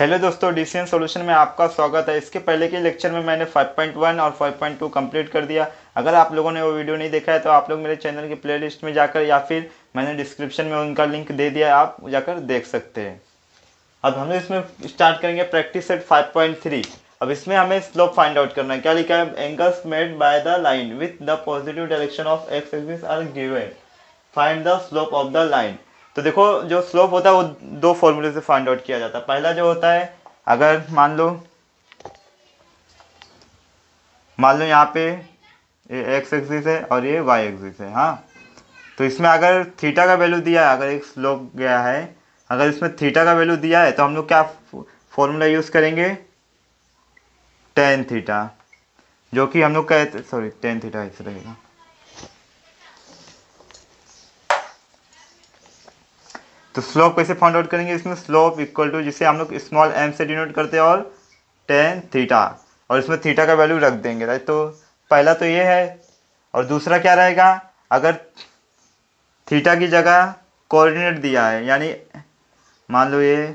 Hello दोस्तों, DCN solution में आपका स्वागत है। इसके पहले के लेक्चर में मैंने 5.1 और 5.2 कंप्लीट कर दिया। अगर आप लोगों ने वो वीडियो नहीं देखा है तो आप लोग मेरे चैनल की प्लेलिस्ट में जाकर या फिर मैंने डिस्क्रिप्शन में उनका लिंक दे दिया है, आप जाकर देख सकते हैं। अब हम इसमें स्टार्ट करेंगे प्रैक्टिस सेट 5.3। अब इसमें हमें स्लोप फाइंड आउट करना है। क्या लिखा है? Angles made by the line with the positive direction of x axis are given, find the slope of the line. तो देखो, जो स्लोप होता है वो दो फॉर्मूले से फाइंड आउट किया जाता है। पहला जो होता है, अगर मान लो यहाँ पे ये एक्स एक्सिस है और ये वाई एक्सिस है। हाँ, तो इसमें अगर थीटा का वैल्यू दिया है, अगर एक स्लोप गया है, अगर इसमें थीटा का वैल्यू दिया है तो हम लोग क्या फॉर्मूला यूज़ करेंगे? टेन थीटा, जो कि हम लोग कहते, सॉरी टेन थीटा ऐसे रहेगा। तो स्लोप कैसे फाइंड आउट करेंगे? इसमें स्लोप इक्वल टू, जिसे हम लोग स्मॉल एम से डिनोट करते हैं, और टेन थीटा, और इसमें थीटा का वैल्यू रख देंगे, राइट। तो पहला तो ये है, और दूसरा क्या रहेगा? अगर थीटा की जगह कोऑर्डिनेट दिया है, यानी मान लो ये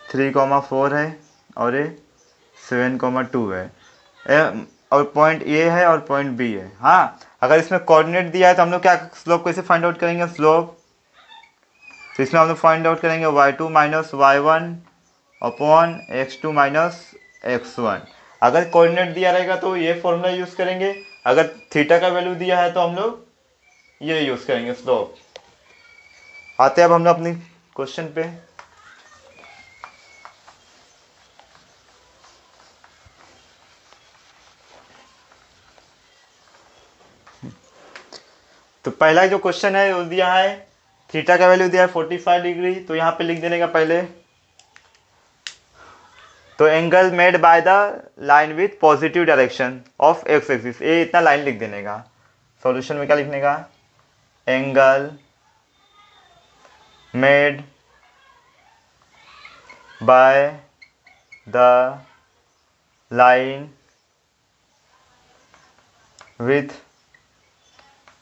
3,4 है और ये 7,2 है, और पॉइंट ए है और पॉइंट बी है। हाँ, अगर इसमें कोऑर्डिनेट दिया है तो हम लोग क्या स्लोप कैसे फाइंड आउट करेंगे? स्लोप, तो इसमें हम लोग फाइंड आउट करेंगे y2 minus y1 upon x2 minus x1। अगर कोऑर्डिनेट दिया रहेगा तो ये फॉर्मूला यूज़ करेंगे, अगर थीटा का वैल्यू दिया है तो हम लोग ये यूज़ करेंगे, स्लोप। आते हैं अब हम लोग अपनी क्वेश्चन पे। तो पहला जो क्वेश्चन है वो दिया है, थीटा का वैल्यू दिया है 45 डिग्री। तो यहाँ पे लिख देने का पहले, तो angle made by the line with positive direction of x axis, ये इतना लाइन लिख देने का। सॉल्यूशन में क्या लिखने का? Angle made by the line with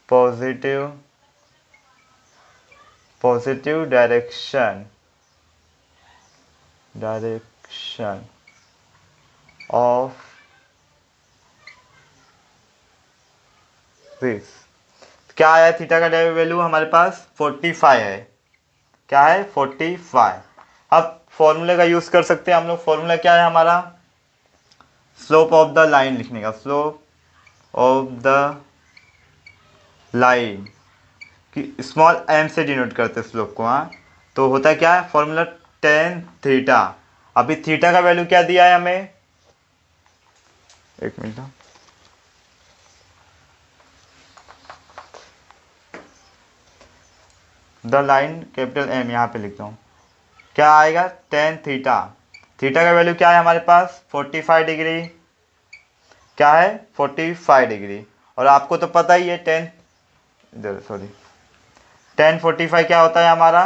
positive direction of this. क्या आया? थीटा का वैल्यू हमारे पास 45 है। क्या है? 45। अब फॉर्मूले का यूज कर सकते हैं हम लोग। फॉर्मूला क्या है हमारा? स्लोप ऑफ द लाइन लिखने का, स्लोप ऑफ द लाइन कि स्मॉल एम से डिनोट करते हैं स्लोप को। हाँ, तो होता है क्या? Formula tan theta. अभी थीटा का वैल्यू क्या दिया है हमें? एक minute, the line capital M यहाँ पे लिखता हूँ। क्या आएगा? Tan theta. थीटा का वैल्यू क्या है हमारे पास? 45 डिग्री। क्या है? 45 डिग्री। और आपको तो पता ही है टेन, सॉरी, 1045 क्या होता है हमारा?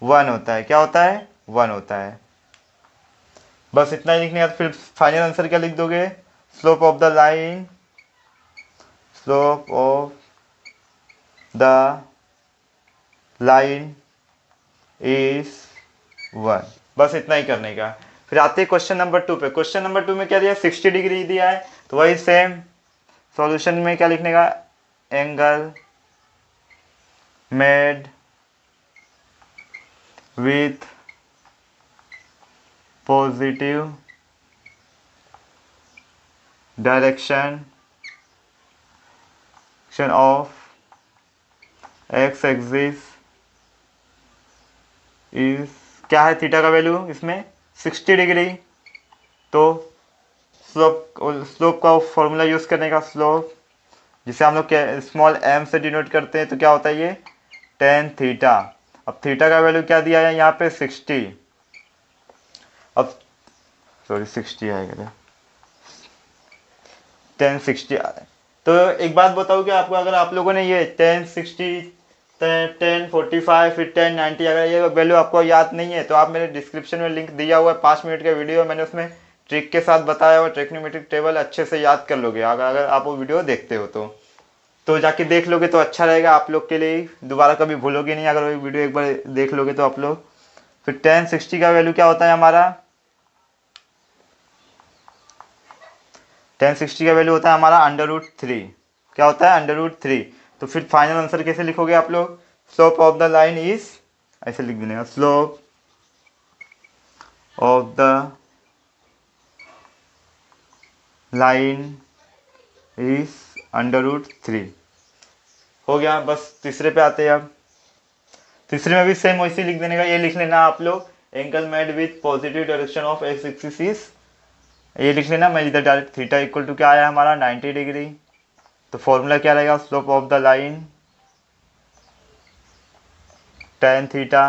1 होता है। क्या होता है? 1 होता है। बस इतना ही लिखने का। फिर फाइनल आंसर क्या लिख दोगे? Slope of the line, slope of the line is 1। बस इतना ही करने का। फिर आते हैं क्वेश्चन नंबर 2 पे। क्वेश्चन नंबर 2 में क्या दिया? 60 डिग्री दिया है, तो वही सेम सॉल्यूशन में क्या लिखने का? Angle made with positive direction of x axis is, क्या है थीटा का वैल्यू इसमें? 60 डिग्री। तो स्लोप का फॉर्मूला यूज करने का, स्लोप जिसे हम लोग स्मॉल एम से डिनोट करते हैं, तो क्या होता है ये? Tan theta. अब थीटा का वैल्यू क्या दिया है यहाँ पे? 60। अब सॉरी 60 आएगा, 1060। तो एक बात बताऊँ कि आपको, अगर आप लोगों ने ये 1060, 1045 फिर 1090, अगर ये वैल्यू आपको याद नहीं है तो आप मेरे डिस्क्रिप्शन में लिंक दिया हुआ है, 5 मिनट का वीडियो, मैंने उसमें ट्रिक के साथ बताया हुआ। ट्रिग्नोमेट्रिक टेबल अच्छे से याद कर लोगे अगर आप वो वीडियो देखते हो तो जाके देख लोगे तो अच्छा रहेगा आप लोग के लिए। दोबारा कभी भूलोगे नहीं अगर वो वीडियो एक बार देख लोगे तो आप लोग। फिर tan 60 का वैल्यू क्या होता है हमारा, tan 60 का वैल्यू होता है हमारा √3। क्या होता है, √3। तो फिर फाइनल आंसर कैसे लिखोगे आप लोग, slope of the line is, ऐसे लिख देने का, slope of the line is √3। हो गया। बस तीसरे पे आते हैं अब। तीसरे में भी सेम वैसे लिख देने का, ये लिख लेना आप लोग, angle made with positive direction of x axis, ये लिख लेना। मैं इधर डायरेक्ट थीटा इक्वल टू क्या आया हमारा 90 डिग्री। तो फॉर्मूला क्या रहेगा, slope of the line tan theta.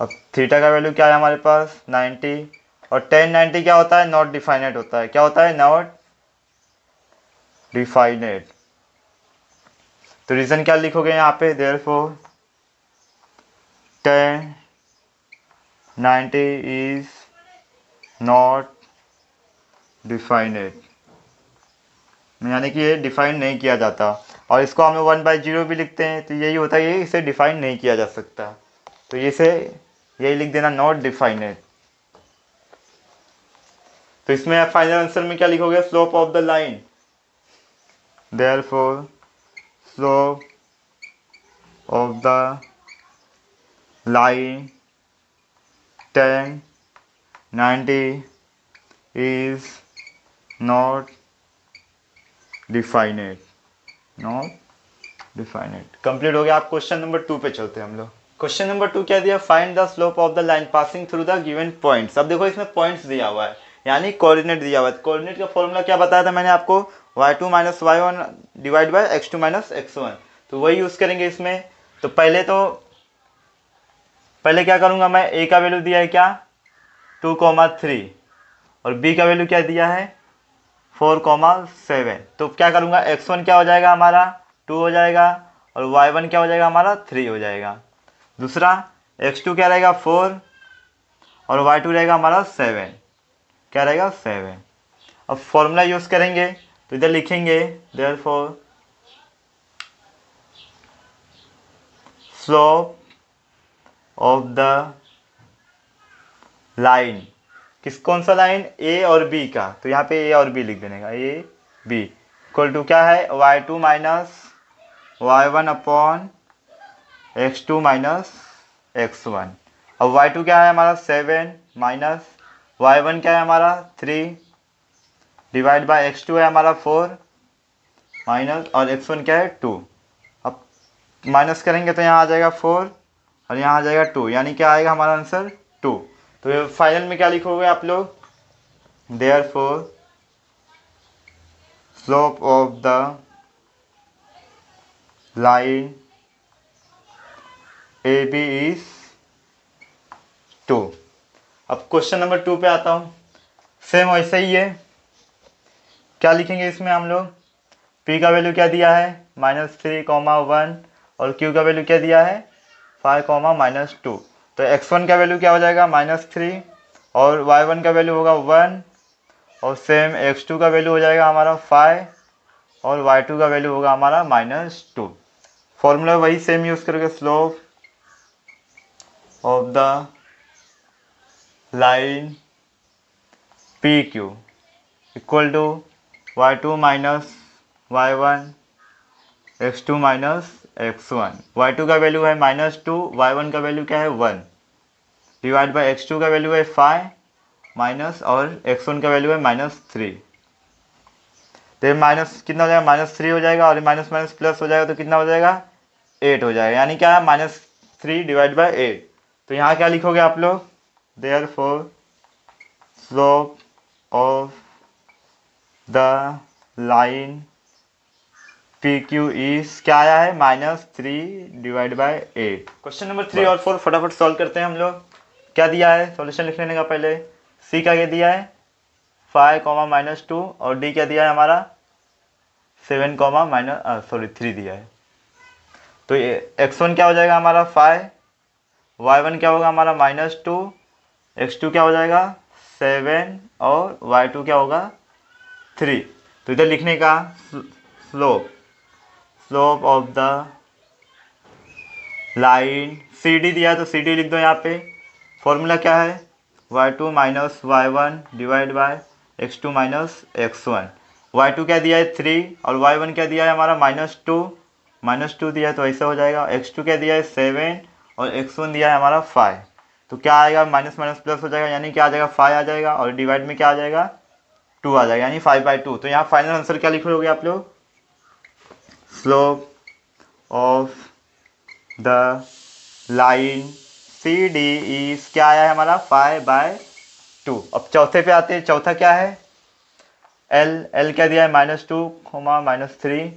अब थीटा का वैल्यू क्या है हमारे पास 90, और tan 90 क्या होता है, नॉट डिफाइनेट होता है। क्या होता है, नॉट डिफाइनेट। तो रीजन क्या लिखोगे यहाँ पे, therefore tan 90 is not definite, यानी कि ये डिफाइन नहीं किया जाता। और इसको हम लोग 1/0 भी लिखते हैं, तो यही होता है, ये इसे डिफाइन नहीं किया जा सकता। तो ये से यही लिख देना, नॉट डिफाइनेट। तो इसमें फाइनल आंसर में क्या लिखोगे, slope of the line, therefore slope of the line tan 90 is not definite, not definite. Complete हो गया। आप क्वेश्चन नंबर 2 पे चलते हैं हम लोग। क्वेश्चन नंबर 2 क्या दिया, find the slope of the line passing through the given points. अब देखो इसमें पॉइंट्स दिया हुआ है, यानी कोऑर्डिनेट दिया हुआ है। कोऑर्डिनेट का फॉर्मूला क्या बताया था मैंने आपको, y2 - y1 divide by x2 - x1। तो वही यूज़ करेंगे इसमें। तो पहले क्या करूँगा मैं, a का वैल्यू दिया है क्या 2,3, और b का वैल्यू क्या दिया है 4,7। तो क्या करूँगा, x1 क्या हो जाएगा हमारा 2 हो जाएगा, और y1 क्या हो जाएगा हमारा 3 हो जाएगा। दूसरा x2 क्या रहेगा 4, और y2 रहेगा हमारा 7। क्या रहेगा 7। अब फॉर्मूला यूज़ करेंगे, तो इधर लिखेंगे therefore slope of the line, कौन सा लाइन, ए और बी का। तो यहाँ पे ए और बी लिख देने का, ए बी इक्वल टू क्या है y2 - y1 upon x2 - x1। अब y2 क्या है हमारा 7 माइनस y1 क्या है हमारा 3 डिवाइड बाय x2 है हमारा 4 माइनस, और x1 क्या है 2। अब माइनस करेंगे तो यहाँ आ जाएगा 4 और यहाँ आ जाएगा 2, यानी क्या आएगा हमारा आंसर 2। तो फाइनल में क्या लिखोगे आप लोग, therefore slope of the line A B is 2। अब क्वेश्चन नंबर 2 पे आता हूँ। सेम वैसे ही है। क्या लिखेंगे इसमें हम लोग, p का वैल्यू क्या दिया है -3,1, और q का वैल्यू क्या दिया है 5,-2। तो x1 का वैल्यू क्या हो जाएगा -3, और y1 का वैल्यू होगा 1, और सेम x2 का वैल्यू हो जाएगा हमारा 5, और y2 का वैल्यू होगा हमारा -2। फॉर्मूला वही सेम यूज़ करोगे, slope of the line P Q equal to y2 - y1 x2 - x1। y2 का वैल्यू है -2, y1 का वैल्यू क्या है 1 डिवाइड बाय x2 का वैल्यू है 5 माइनस, और x1 का वैल्यू है -3। तो ये माइनस कितना हो जाएगा -3 हो जाएगा, और माइनस माइनस प्लस हो जाएगा, तो कितना हो जाएगा 8 हो जाएगा, यानी क्या है -3 डिवाइड बाय 8। तो यहाँ क्या लिखोगे आप लोग, therefore slope of the line P Q is क्या आया है -3 डिवाइड बाय 8। क्वेश्चन नंबर 3 और 4 फटाफट सॉल्व करते हैं हम लोग। क्या दिया है, सॉल्यूशन लिख लेने का पहले। सी का क्या दिया है 5, -2, और डी क्या दिया है हमारा 7, 3 दिया है। तो ये x1 क्या हो जाएगा हमारा 5, y1 क्या होगा हमारा -2, x2 क्या हो जाएगा 7, और y2 क्या होगा 3। तो इधर लिखने का slope of the line C D दिया है तो सी डी लिख दो यहाँ पे। फॉर्मूला क्या है, y2 minus y one divide by x2 minus x1। y2 क्या दिया है 3 और y1 क्या दिया है हमारा -2 दिया है तो ऐसा हो जाएगा। x2 क्या दिया है 7 और x1 दिया है हमारा 5। तो क्या आएगा, माइनस माइनस प्लस हो जाएगा, यानी क्या आ जाएगा 5 आ जाएगा, और डिवाइड में क्या आ जाएगा 2 आ जाएगा, यानी 5/2। तो यहाँ फाइनल आंसर क्या लिख लोगे आप लोग, slope of the line C D is क्या आया है हमारा 5/2। अब चौथे पे आते हैं, चौथा क्या है, एल क्या दिया है -2, -3,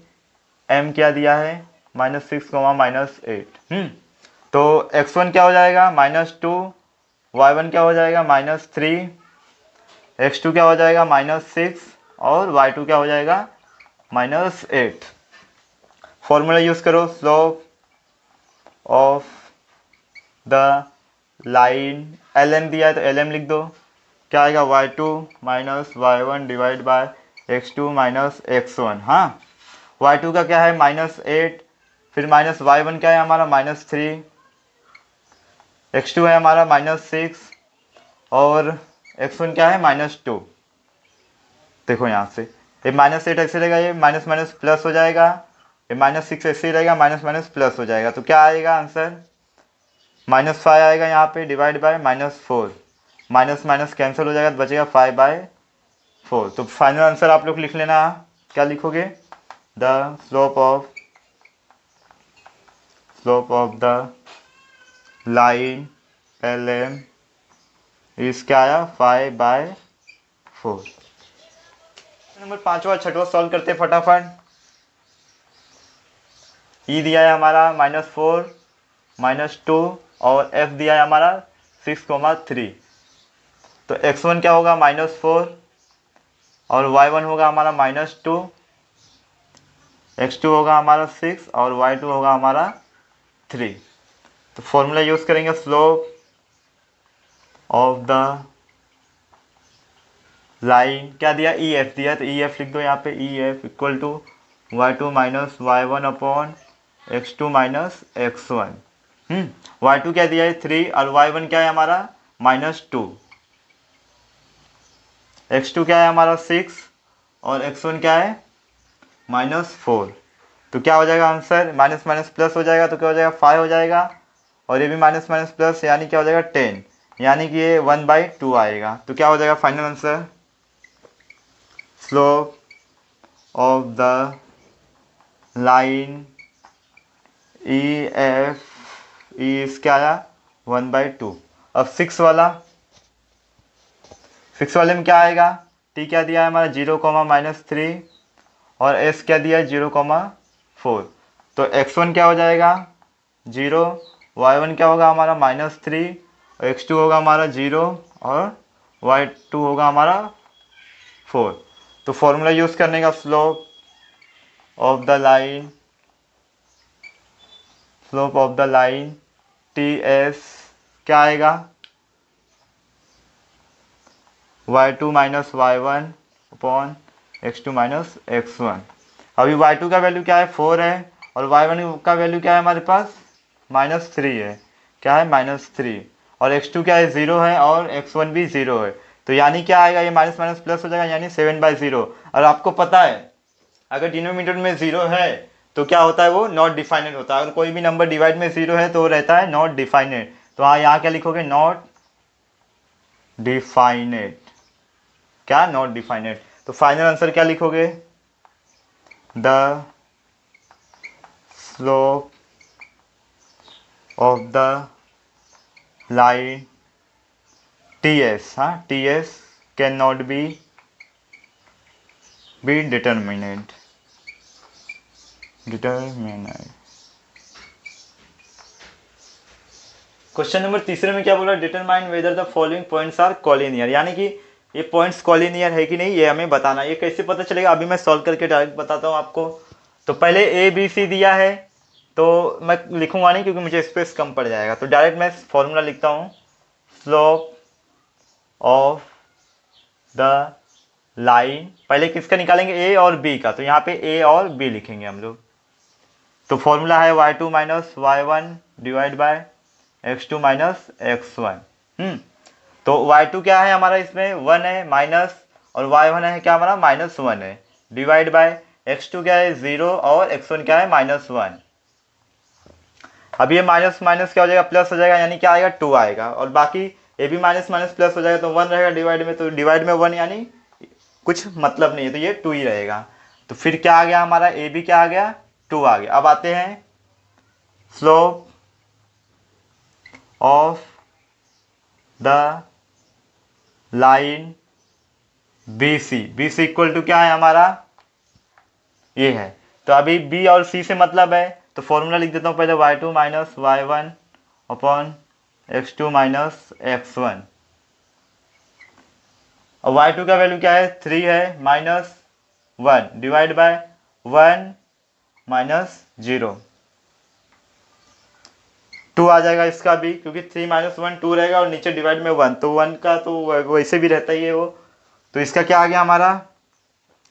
एम क्या दिया है -6, -8। तो x1 क्या हो जाएगा -2, y1 क्या हो जाएगा -3, x2 क्या हो जाएगा -6 और y2 क्या हो जाएगा -8। फॉर्मूला यूज करो, slope of the line, lm दिया है तो lm लिख दो, क्या आएगा y2 minus y1 divide by x2 minus x1। हाँ, y2 का क्या है -8, फिर माइनस y1 क्या है हमारा -3, x2 है हमारा -6 और x1 क्या है -2। देखो यहाँ से ये -8 ऐसे रहेगा, ये माइनस माइनस प्लस हो जाएगा, ये -6 ऐसे ही रहेगा, माइनस माइनस प्लस हो जाएगा। तो क्या आएगा आंसर, -5 आएगा यहाँ पे divide by -4, minus minus cancel हो जाएगा तो बचेगा 5/4। तो फाइनल आंसर आप लोग लिख लेना, क्या लिखोगे, the slope of the line LM इस क्या आया 5/4। नंबर 5वां और 6वां सॉल्व करते हैं फटाफट। ई दिया है हमारा -4 -2 और एफ दिया है हमारा 6,3। तो x1 क्या होगा -4 और y1 होगा हमारा -2, x2 होगा हमारा 6 और y2 होगा हमारा 3। तो फॉर्मूला यूज करेंगे, स्लोप ऑफ द लाइन क्या दिया, ई एफ दिया तो ई एफ लिख दो यहाँ पे, E F equal to y2 minus y1 upon x2 minus x1। y2 क्या दिया है 3 और y1 क्या है हमारा -2, x2 क्या है हमारा 6 और x1 क्या है -4। तो क्या हो जाएगा आंसर, माइनस माइनस प्लस हो जाएगा तो क्या हो जाएगा 5 हो जाएगा, और ये भी माइनस माइनस प्लस यानी क्या हो जाएगा 10, यानी कि ये 1/2 आएगा। तो क्या हो जाएगा final answer, slope of the line E F is क्या आया 1/2। अब 6 वाले में क्या आएगा, टी क्या दिया है हमारा 0,-3 और एस क्या दिया है 0,4। तो x1 क्या हो जाएगा 0, y1 क्या होगा हमारा -3 और x2 होगा हमारा 0 और y2 होगा हमारा 4। तो फॉर्मूला यूज करने का, slope of the line T S क्या आएगा y2 minus y1 upon x2 minus x1। अभी y2 का वैल्यू क्या है 4 है और y1 का वैल्यू क्या है हमारे पास -3 है, क्या है -3, और x2 क्या है 0 है और x1 भी 0 है। तो यानी क्या आएगा, ये माइनस माइनस प्लस हो जाएगा, यानी 7/0। और आपको पता है अगर डिनोमिनेटर में 0 है तो क्या होता है, वो नॉट डिफाइनेट होता है। अगर कोई भी नंबर डिवाइड में 0 है तो वो रहता है नॉट डिफाइनेट। तो हाँ, यहाँ क्या लिखोगे, नॉट डिफाइनेट, क्या नॉट डिफाइनेट। तो फाइनल आंसर क्या लिखोगे, the slope of the line T S, हाँ T S can not be determinate. Question number तीसरे में क्या बोला, determine whether the following points are collinear, यानी कि ये पॉइंट्स कॉलिनियर है कि नहीं ये हमें बताना। ये कैसे पता चलेगा, अभी मैं सॉल्व करके डायरेक्ट बताता हूँ आपको। तो पहले ए बी सी दिया है तो मैं लिखूंगा नहीं क्योंकि मुझे स्पेस कम पड़ जाएगा, तो डायरेक्ट मैं फॉर्मूला लिखता हूँ, स्लोप ऑफ द लाइन, पहले किसका निकालेंगे ए और बी का, तो यहाँ पे ए और बी लिखेंगे हम लोग। तो फॉर्मूला है y2 minus y1 divide by x2 minus x1। तो y2 क्या है हमारा, इसमें 1 है माइनस, और y1 है क्या हमारा, -1 है, डिवाइड बाय x2 क्या है 0 और x1 क्या है -1। अब ये माइनस माइनस क्या हो जाएगा, प्लस हो जाएगा, यानी क्या आएगा 2 आएगा, और बाकी ये भी माइनस माइनस प्लस हो जाएगा तो 1 रहेगा डिवाइड में, तो डिवाइड में 1 यानी कुछ मतलब नहीं है, तो ये 2 ही रहेगा। तो फिर क्या आ गया हमारा, ए बी क्या आ गया, 2 आ गया। अब आते हैं slope of the line B C, B C equal to क्या है हमारा, ये है। तो अभी बी और सी से मतलब है, तो फॉर्मूला लिख देता हूँ पहले, y2 minus y1 upon x2 minus x1। और y2 का वैल्यू क्या है, 3 है -1 डिवाइड बाय 1 माइनस 0, 2 आ जाएगा इसका भी, क्योंकि 3 - 1 2 रहेगा, और नीचे डिवाइड में 1, तो 1 का तो वैसे भी रहता ही है वो। तो इसका क्या आ गया हमारा,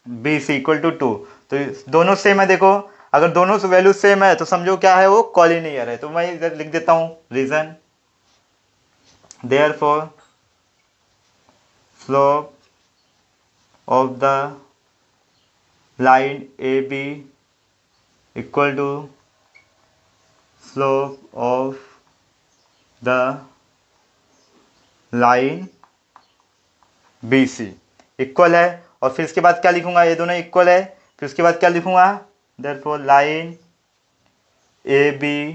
बी सी इक्वल टू 2। तो दोनों सेम है, देखो अगर दोनों वैल्यू सेम है तो समझो क्या है, वो कॉलिनियर है। तो मैं इधर लिख देता हूँ reason, therefore slope of the line A B equal to slope of the line B C, equal है। और फिर इसके बाद क्या लिखूंगा, ये दोनों इक्वल है, फिर उसके बाद क्या लिखूंगा, therefore line A B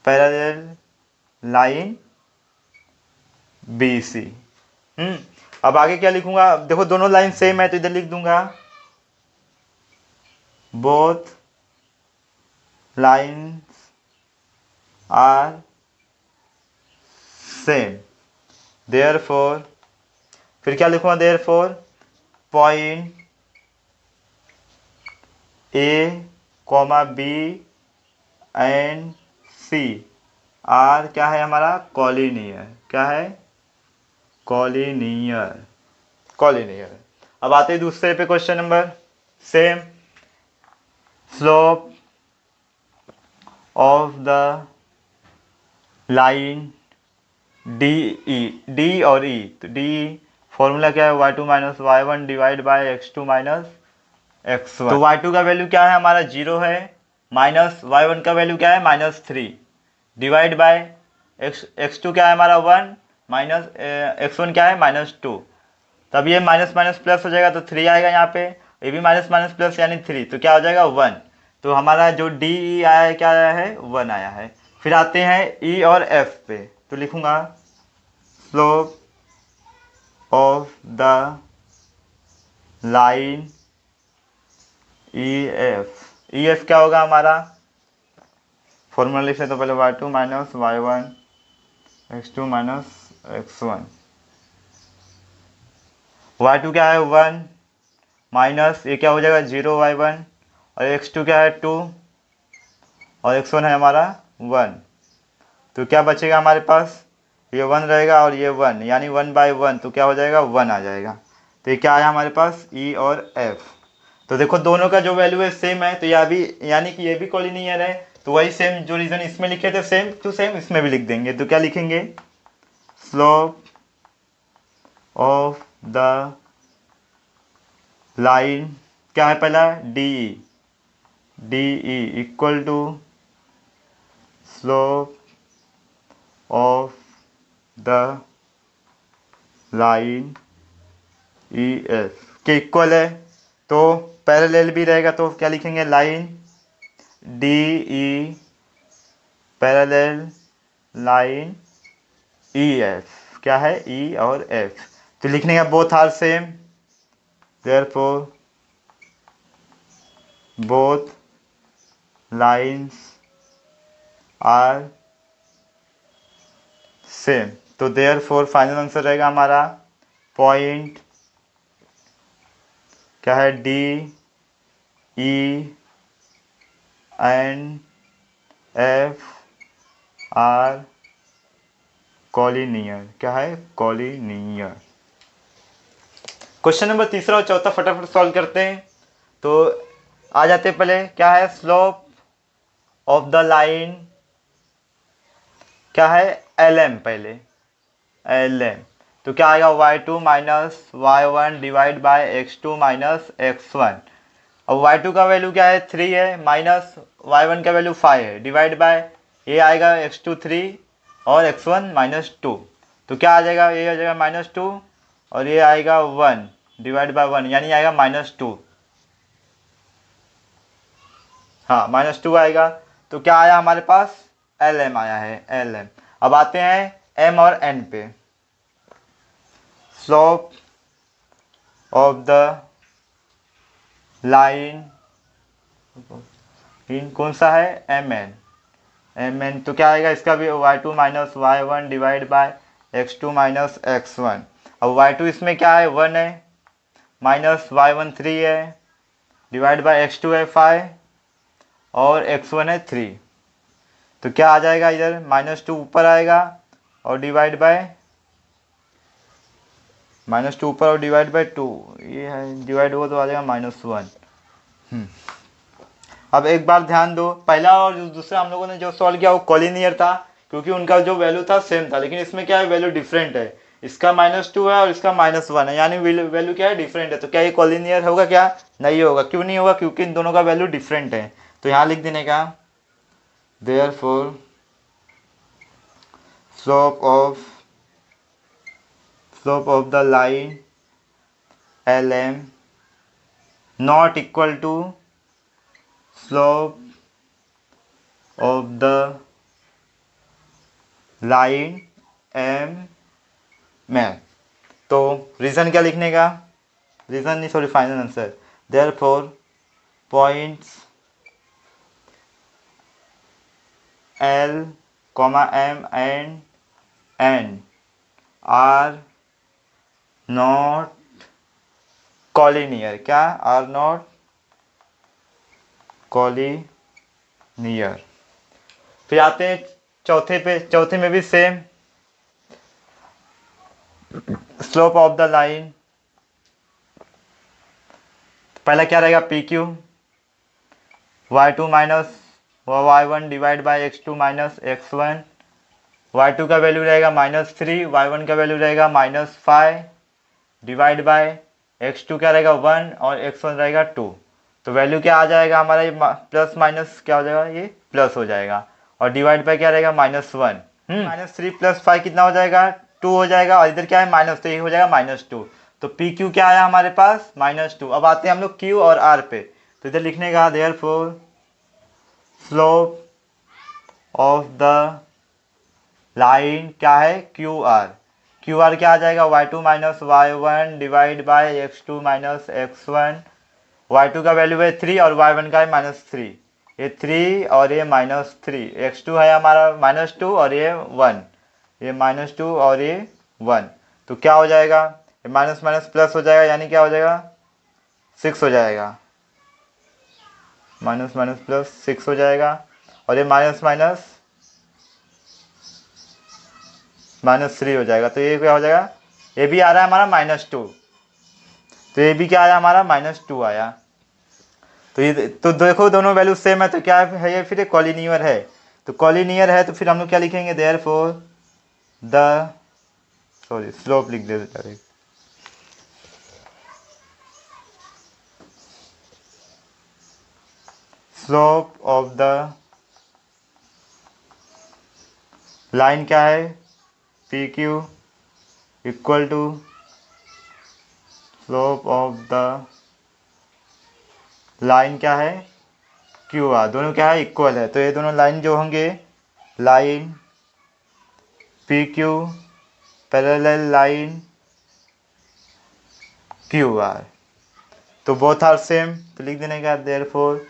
parallel line B C. अब आगे क्या लिखूंगा, देखो दोनों लाइन सेम है तो इधर लिख दूंगा both lines are same, therefore फिर क्या लिखूंगा, therefore point A comma B and C are क्या है हमारा, कॉलिनियर, क्या है, कॉलिनियर, कॉलिनियर। अब आते हैं दूसरे पे, question number same, slope of the line D E, D और ई, तो डी फॉर्मूला क्या है, y2 minus y1 divide by x2 minus x1। तो y2 का वैल्यू क्या है हमारा 0 है, माइनस y1 का वैल्यू क्या है -3 डिवाइड बाय x2 क्या है हमारा 1 माइनस x1 क्या है -2। तब ये माइनस माइनस प्लस हो जाएगा तो 3 आएगा यहाँ पे, ये भी माइनस माइनस प्लस यानी 3, तो क्या हो जाएगा 1। तो हमारा जो डी ई आया है क्या आया है, 1 आया है। फिर आते हैं ई और एफ पे, तो लिखूंगा slope of the line E F, E F क्या होगा हमारा, फॉर्मूला लिखे तो पहले y2 minus y1 x2 minus x1, y2 क्या है 1 माइनस ये क्या हो जाएगा 0 y1, और x2 क्या है 2 और x1 है हमारा 1, तो क्या बचेगा हमारे पास, ये 1 रहेगा और ये 1, यानी 1/1, तो क्या हो जाएगा 1 आ जाएगा। तो ये क्या आया हमारे पास, ई और एफ। तो देखो दोनों का जो वैल्यू है सेम है, तो यह भी यानी कि ये भी कॉलिनियर है, तो वही सेम जो रीजन इसमें लिखे थे सेम टू सेम इसमें भी लिख देंगे। तो क्या लिखेंगे, स्लोप ऑफ द लाइन क्या है पहला, D E equal to slope of the line E F के इक्वल है, तो पैरेलल भी रहेगा, तो क्या लिखेंगे, line D E parallel line E F, क्या है ई और एफ। तो लिखने का both are same, therefore both lines are same, तो देयरफॉर फाइनल आंसर रहेगा हमारा पॉइंट क्या है, D E and F are collinear, क्या है, कॉलिनियर। क्वेश्चन नंबर तीसरा और चौथा फटाफट सॉल्व करते हैं। तो आ जाते पहले क्या है, स्लोप ऑफ द लाइन क्या है, एल एम पहले, एल एम। तो क्या आएगा, y2 minus y1 divide by x2 minus x1। अब y2 का वैल्यू क्या है, 3 है, माइनस y1 का वैल्यू 5 है, डिवाइड बाय ये आएगा x2 3 और x1 माइनस 2। तो क्या आ जाएगा, ये आ जाएगा -2 और ये आएगा 1 डिवाइड बाय 1, यानी आएगा -2। हाँ -2 आएगा। तो क्या आया हमारे पास, एल एम आया है, एल एम। अब आते हैं एम और एन पे। Slope of the line in कौन सा है, एम एन, एम एन। तो क्या आएगा इसका भी, y2 minus y1 divide by x2 minus x1। अब y2 इसमें क्या है, 1 है, माइनस y1 3 है, डिवाइड बाय x2 है 5 और x1 है 3। तो क्या आ जाएगा इधर, -2 ऊपर आएगा और डिवाइड बाय -2 ऊपर और डिवाइड बाय 2, ये है डिवाइड हो तो आ जाएगा -1। अब एक बार ध्यान दो, पहला और दूसरा हम लोगों ने जो सॉल्व किया वो कॉलिनियर था, क्योंकि उनका जो वैल्यू था सेम था, लेकिन इसमें क्या है, वैल्यू डिफरेंट है। इसका -2 है और इसका -1 है, यानी वैल्यू क्या है, डिफरेंट है। तो क्या ये कॉलिनियर होगा, क्या नहीं होगा, क्यों नहीं होगा, क्योंकि इन दोनों का वैल्यू डिफरेंट है। तो यहाँ लिख देने का, therefore slope of the line L M not equal to slope of the line M में। तो रीज़न क्या लिखने का, रीज़न नहीं sorry final answer, therefore points L M and N are not collinear, क्या आर नॉट कॉलिनियर। फिर आते हैं चौथे पे, चौथे में भी same, slope of the line, पहला क्या रहेगा, P Q, y2 minus y1 divide by x2 minus x1। y2 का वैल्यू रहेगा -3, y1 का वैल्यू रहेगा -5 डिवाइड बाय x2 क्या रहेगा 1 और x1 रहेगा 2। तो वैल्यू क्या आ जाएगा हमारा, ये प्लस माइनस क्या हो जाएगा, ये प्लस हो जाएगा, और डिवाइड बाय क्या रहेगा -1। -3 + 5 कितना हो जाएगा, 2 हो जाएगा, और इधर क्या है माइनस, तो ये हो जाएगा -2। तो पी क्यू क्या आया हमारे पास, -2। अब आते हैं हम लोग क्यू और आर पे। तो इधर लिखने का, therefore slope of the line क्या है, क्यू आर। क्यू आर क्या आ जाएगा, y2 minus y1 divide by x2 minus x1। y2 का वैल्यू है 3 और y1 का है -3, ये 3 और ये -3, x2 है हमारा -2 और ये 1, ये -2 और ये 1। तो क्या हो जाएगा, ये माइनस माइनस प्लस हो जाएगा, यानी क्या हो जाएगा 6 हो जाएगा, माइनस माइनस प्लस 6 हो जाएगा, और ये माइनस माइनस -3 हो जाएगा। तो ये क्या हो जाएगा, ये भी आ रहा है हमारा -2, तो ये भी क्या आया हमारा -2 आया। तो ये तो देखो दोनों वैल्यू सेम है, तो क्या है ये, फिर कॉलिनियर है। तो कॉलिनियर है तो फिर हम लोग क्या लिखेंगे, देयरफॉर द सॉरी स्लोप लिख देते direct, slope of the line क्या है, P Q equal to slope of the line क्या है, क्यू आर। दोनों क्या है, इक्वल है। तो ये दोनों लाइन जो होंगे, line P Q parallel line Q R, तो बोथ आर सेम। तो लिख देने का, therefore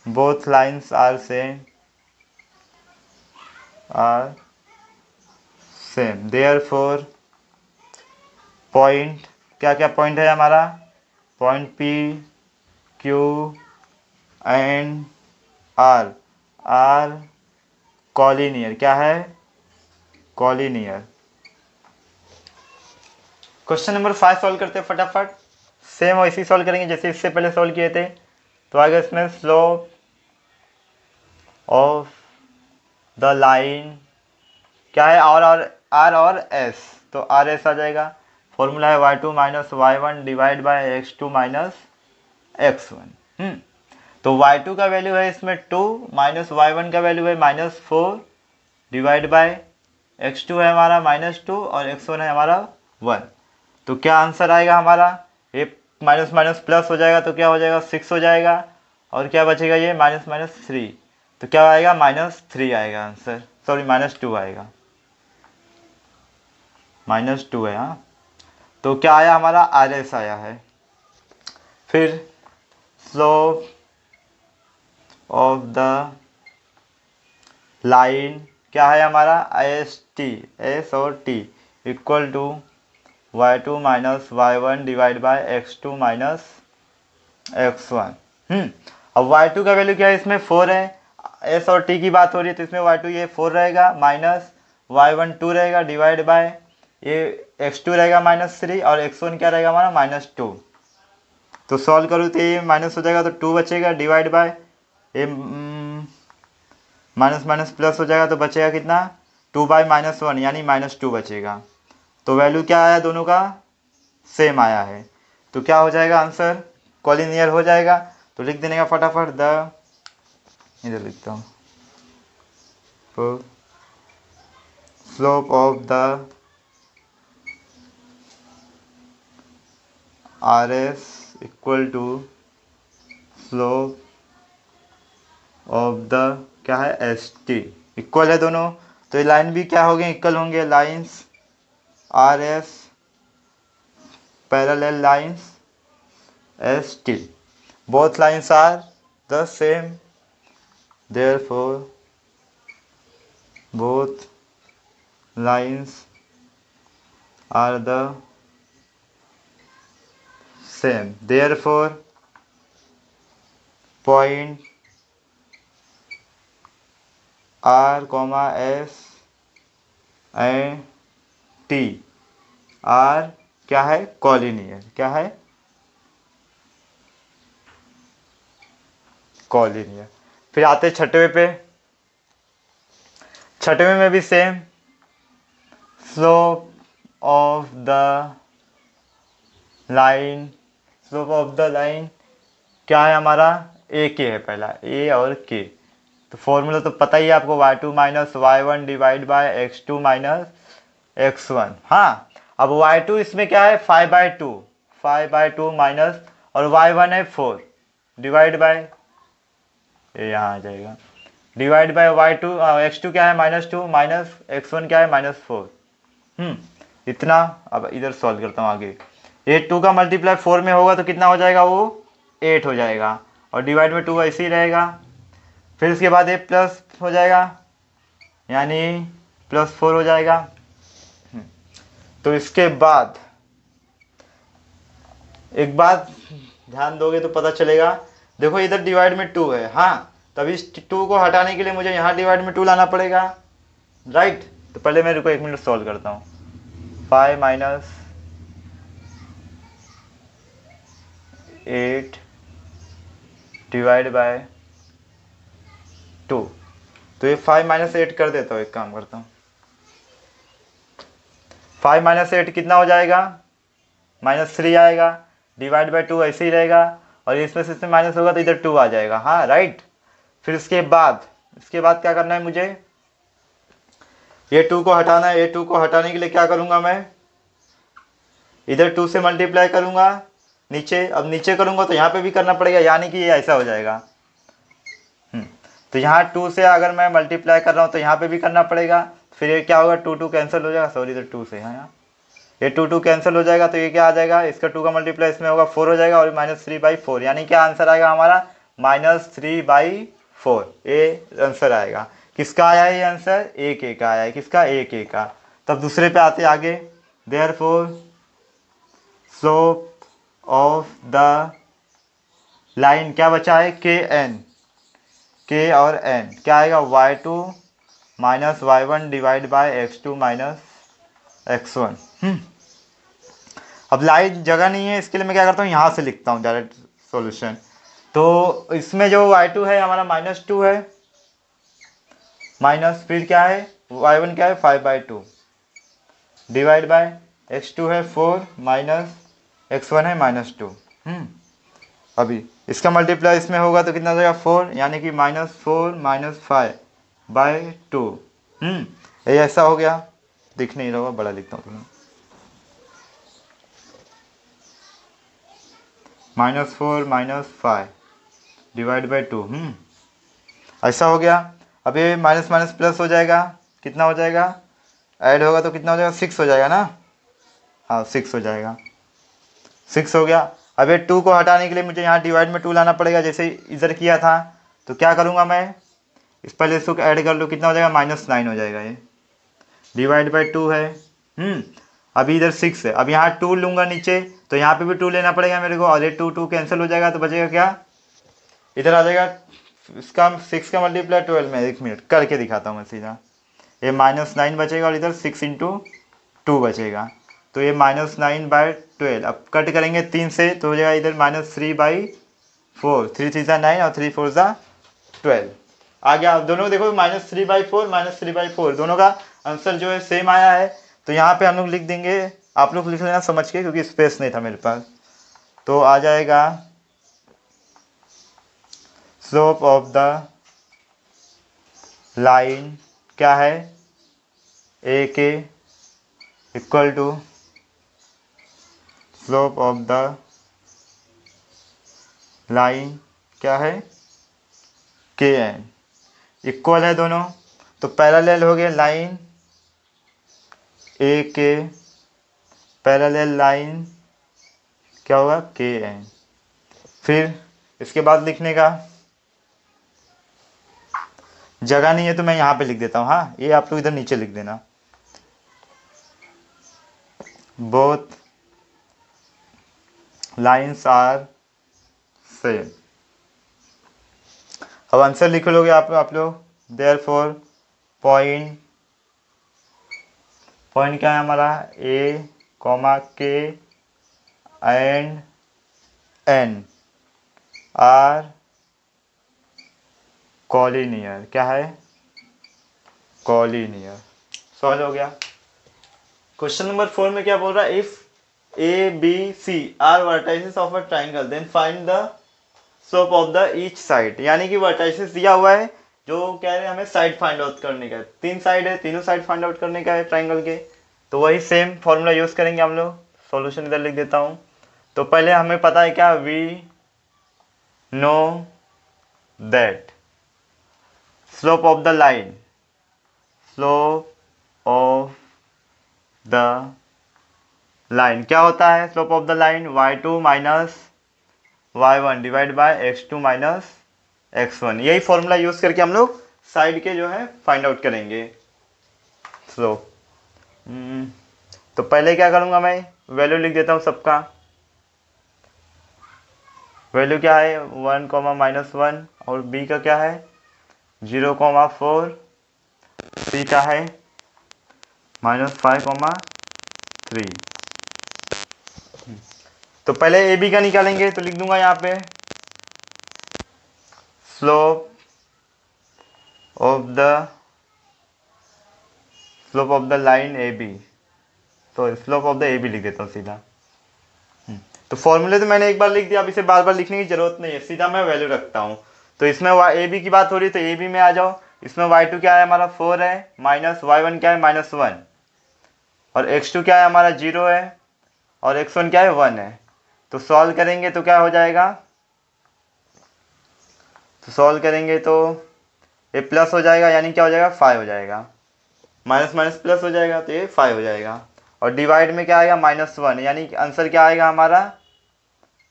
both lines are same, therefore point क्या क्या पॉइंट है हमारा, point P Q and R are collinear, क्या है कॉलिनियर। क्वेश्चन नंबर 5 सॉल्व करते हैं फटाफट, सेम वैसे ही सॉल्व करेंगे जैसे इससे पहले सॉल्व किए थे। तो आगे इसमें स्लोप ऑफ द लाइन क्या है, आर और एस, तो आर एस आ जाएगा। फॉर्मूला है y2 minus y1 divide by x2 minus x1। तो y2 का वैल्यू है इसमें 2 माइनस y1 का वैल्यू है -4 डिवाइड बाय x2 है हमारा -2 और x1 है हमारा 1। तो क्या आंसर आएगा हमारा, ये माइनस माइनस प्लस हो जाएगा तो क्या हो जाएगा 6 हो जाएगा, और क्या बचेगा ये माइनस माइनस 3, तो क्या आएगा -3 आएगा आंसर, सॉरी -2 आएगा, -2 है। हाँ, तो क्या आया हमारा आर एस आया है। फिर स्लोप ऑफ द लाइन क्या है हमारा एस टी, एस और T equal to y2 minus y1 divide by x2 minus x1। अब y2 का वैल्यू क्या है, इसमें 4 है, s और t की बात हो रही है तो इसमें y2 ये 4 रहेगा, माइनस y1 2 रहेगा डिवाइड बाय ये x2 रहेगा -3 और x1 क्या रहेगा हमारा -2। तो सॉल्व करूँ तो ये माइनस हो जाएगा तो 2 बचेगा डिवाइड बाय ये माइनस माइनस प्लस हो जाएगा तो बचेगा कितना 2 बाई -1 यानी -2 बचेगा। तो वैल्यू क्या आया, दोनों का सेम आया है, तो क्या हो जाएगा आंसर कॉलिनियर हो जाएगा। तो लिख देने का फटाफट द, इधर लिखता हूँ, slope of the R S equal to slope of the क्या है एस टी, इक्वल है दोनों, तो ये लाइन भी क्या होंगे इक्वल होंगे, lines R S parallel lines S T, both lines are the same, therefore both lines are the same, therefore point R, S and T are क्या है कॉलिनियर, क्या है कॉलिनियर। फिर आते छठवें पे, छठवें में भी same, slope of the line, slope of the line क्या है हमारा ए के है, पहला ए और के, तो फॉर्मूला तो पता ही है आपको y2 minus y1 divide by x2 minus x1। हाँ, अब y2 इसमें क्या है 5/2 माइनस और y1 है 4 डिवाइड बाय, ये यहाँ आ जाएगा डिवाइड बाय y2 x2 क्या है -2 माइनस x1 क्या है -4। इतना। अब इधर सॉल्व करता हूँ आगे, ये 2 का मल्टीप्लाई 4 में होगा तो कितना हो जाएगा, वो 8 हो जाएगा, और डिवाइड में 2 ऐसे ही रहेगा। फिर इसके बाद ये प्लस हो जाएगा यानी +4 हो जाएगा। तो इसके बाद एक बात ध्यान दोगे तो पता चलेगा, देखो इधर डिवाइड में 2 है, हाँ, तब इस 2 को हटाने के लिए मुझे यहाँ डिवाइड में 2 लाना पड़ेगा, राइट। तो पहले मैं रुको 1 मिनट सॉल्व करता हूँ। 5 माइनस 8 डिवाइड बाय 2, तो ये 5 माइनस 8 कर देता हूँ, एक काम करता हूँ, 5 माइनस 8 कितना हो जाएगा -3 आएगा, डिवाइड बाय 2 ऐसे ही रहेगा, और इसमें से माइनस होगा तो इधर 2 आ जाएगा, हाँ राइट। फिर इसके बाद क्या करना है मुझे, ये 2 को हटाना है, ये 2 को हटाने के लिए क्या करूँगा मैं, इधर 2 से मल्टीप्लाई करूँगा नीचे, अब नीचे करूँगा तो यहाँ पे भी करना पड़ेगा, यानी कि ये ऐसा हो जाएगा। तो यहाँ 2 से अगर मैं मल्टीप्लाई कर रहा हूँ तो यहाँ पे भी करना पड़ेगा, फिर ये क्या होगा 2 कैंसिल हो जाएगा, सॉरी इधर 2 से, हाँ यहाँ ये 2 कैंसिल हो जाएगा, तो ये क्या आ जाएगा, इसका 2 का मल्टीप्लाई इसमें होगा 4 हो जाएगा, और -3/4 यानी क्या आंसर आएगा हमारा -3/4, ये आंसर आएगा। किसका आया है ये आंसर, ए के का आया है, किसका ए के का। तब दूसरे पे आते आगे, therefore slope of the line क्या बचा है के और n क्या आएगा y2 minus y1 divide by x2 minus x1। अब लाइन जगह नहीं है, इसके लिए मैं क्या करता हूँ, यहाँ से लिखता हूँ डायरेक्ट सॉल्यूशन। तो इसमें जो y2 है हमारा -2 है, माइनस फिर क्या है y1 क्या है 5/2 डिवाइड बाय x2 है 4 माइनस x1 है -2। अभी इसका मल्टीप्लाई इसमें होगा तो कितना हो जाएगा 4 यानी कि -4 -5/2। ये ऐसा हो गया, दिख नहीं रहा होगा, बड़ा लिखता हूँ तुम्हें, -4 -5 डिवाइड बाई 2। ऐसा हो गया। अब ये माइनस माइनस प्लस हो जाएगा, कितना हो जाएगा, ऐड होगा तो कितना हो जाएगा 6 हो जाएगा ना, हाँ 6 हो जाएगा, 6 हो गया। अब ये 2 को हटाने के लिए मुझे यहाँ डिवाइड में 2 लाना पड़ेगा, जैसे इधर किया था। तो क्या करूँगा मैं, इस पहले इसको ऐड कर लूँ, कितना हो जाएगा -9 हो जाएगा, ये डिवाइड बाई 2 है। अभी इधर 6 है, अब यहाँ 2 लूँगा नीचे तो यहाँ पे भी 2 लेना पड़ेगा मेरे को, और ये 2 कैंसिल हो जाएगा तो बचेगा क्या, इधर आ जाएगा इसका 6 का मल्टीप्लाई 12 में, 1 मिनट करके दिखाता हूँ मैं सीधा। ये -9 बचेगा और इधर 6 × 2 बचेगा, तो ये -9/12। अब कट करेंगे 3 से तो हो जाएगा इधर -3/4, 3 3 9 और 3 4 12 आ गया। अब दोनों देखो -3/4 -3/4 दोनों का आंसर जो है सेम आया है। तो यहाँ पे हम लोग लिख देंगे, आप लोग लिख लेना समझ के क्योंकि स्पेस नहीं था मेरे पास। तो आ जाएगा स्लोप ऑफ द लाइन क्या है, A K equal to slope of the line क्या है के एन, इक्वल है दोनों, तो पैरेलल हो गए लाइन ए के पैरेलल लाइन क्या होगा के एन। फिर इसके बाद लिखने का जगह नहीं है तो मैं यहाँ पे लिख देता हूँ, हाँ ये आप लोग इधर नीचे लिख देना, बोथ लाइन्स आर सेम। अब आंसर लिख लोगे आप लोग, देयरफॉर पॉइंट क्या है हमारा ए के एंड एन आर कॉलिनियर, क्या है कॉलिनियर। सॉल्व हो गया। क्वेश्चन नंबर 4 में क्या बोल रहा है, if A B C are vertices of a triangle then find the slope of the each side, यानी कि वर्टाइसेस दिया हुआ है, जो कह रहे हैं हमें साइड फाइंड आउट करने का है, 3 साइड है, तीनों साइड फाइंड आउट करने का है ट्राइंगल के। तो वही सेम फॉर्मूला यूज करेंगे हम लोग। सॉल्यूशन इधर लिख देता हूँ। तो पहले हमें पता है क्या, we know that slope of the line, slope of the line क्या होता है, slope of the line y2 minus y1 divide by x2 minus x1। यही फॉर्मूला यूज करके हम लोग साइड के जो है फाइंड आउट करेंगे स्लोप। तो पहले क्या करूंगा मैं, वैल्यू लिख देता हूँ सबका। वैल्यू क्या है 1, -1 और b का क्या है 0, 4, c का है -5, 3। तो पहले ए बी का निकालेंगे, तो लिख दूंगा यहाँ पे slope of the line A B, तो slope of the A B लिख देता हूँ सीधा। तो फॉर्मूले तो मैंने एक बार लिख दिया, अब इसे बार बार लिखने की जरूरत नहीं है, सीधा मैं वैल्यू रखता हूँ। तो इसमें ए बी की बात हो रही है तो ए बी में आ जाओ। इसमें y2 क्या है हमारा 4 है, माइनस y1 क्या है -1, और x2 क्या है हमारा 0 है, और x1 क्या है 1 है। तो सॉल्व करेंगे तो क्या हो जाएगा, तो सॉल्व करेंगे तो ये प्लस हो जाएगा, यानी क्या हो जाएगा 5 हो जाएगा, माइनस माइनस प्लस हो जाएगा तो ये 5 हो जाएगा। और डिवाइड में क्या आएगा -1, यानी आंसर क्या आएगा हमारा